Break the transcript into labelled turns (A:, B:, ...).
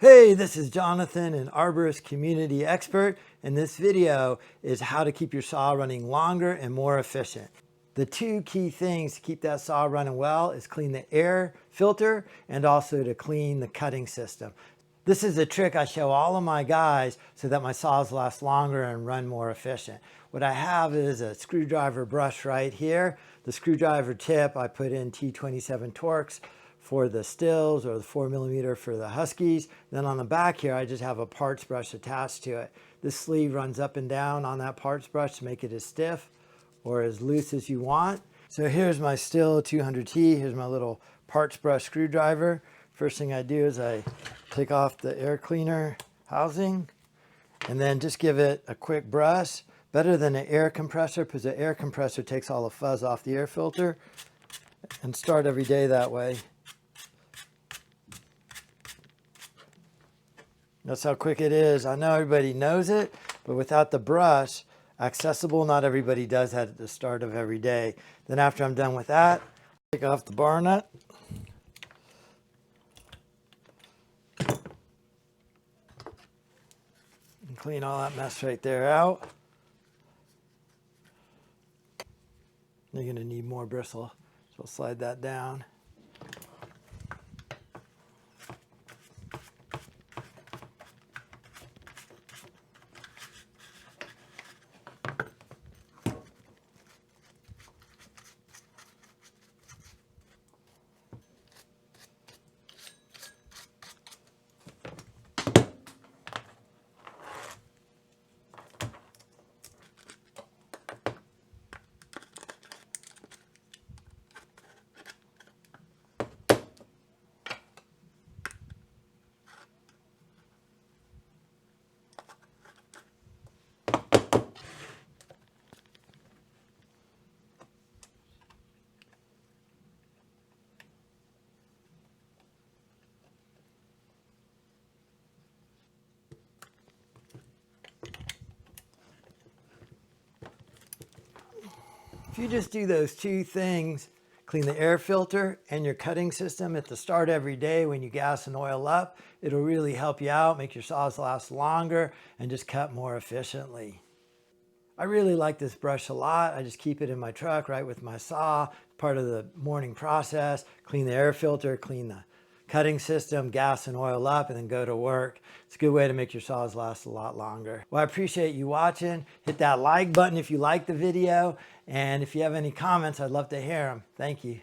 A: Hey, this is Jonathan, an arborist community expert, and this video is how to keep your saw running longer and more efficient. The two key things to keep that saw running well is clean the air filter and also to clean the cutting system. This is a trick I show all of my guys so that my saws last longer and run more efficient. What I have is a screwdriver brush right here. The screwdriver tip, I put in T27 Torx for the stills, or the 4mm for the Huskies. Then on the back here, I just have a parts brush attached to it. This sleeve runs up and down on that parts brush to make it as stiff or as loose as you want. So here's my Stihl 200T. Here's my little parts brush screwdriver. First thing I do is I take off the air cleaner housing and then just give it a quick brush. Better than an air compressor, because the air compressor takes all the fuzz off the air filter. And start every day that way. That's how quick it is. I know everybody knows it, but without the brush, accessible, not everybody does that at the start of every day. Then after I'm done with that, take off the bar nut. And clean all that mess right there out. You're going to need more bristle, so I'll slide that down. If you just do those two things, clean the air filter and your cutting system at the start every day when you gas and oil up, it'll really help you out, make your saws last longer, and just cut more efficiently. I really like this brush a lot. I just keep it in my truck right with my saw, part of the morning process. Clean the air filter, clean the cutting system, gas and oil up, and then go to work. It's a good way to make your saws last a lot longer. Well, I appreciate you watching. Hit that like button if you like the video. And if you have any comments, I'd love to hear them. Thank you.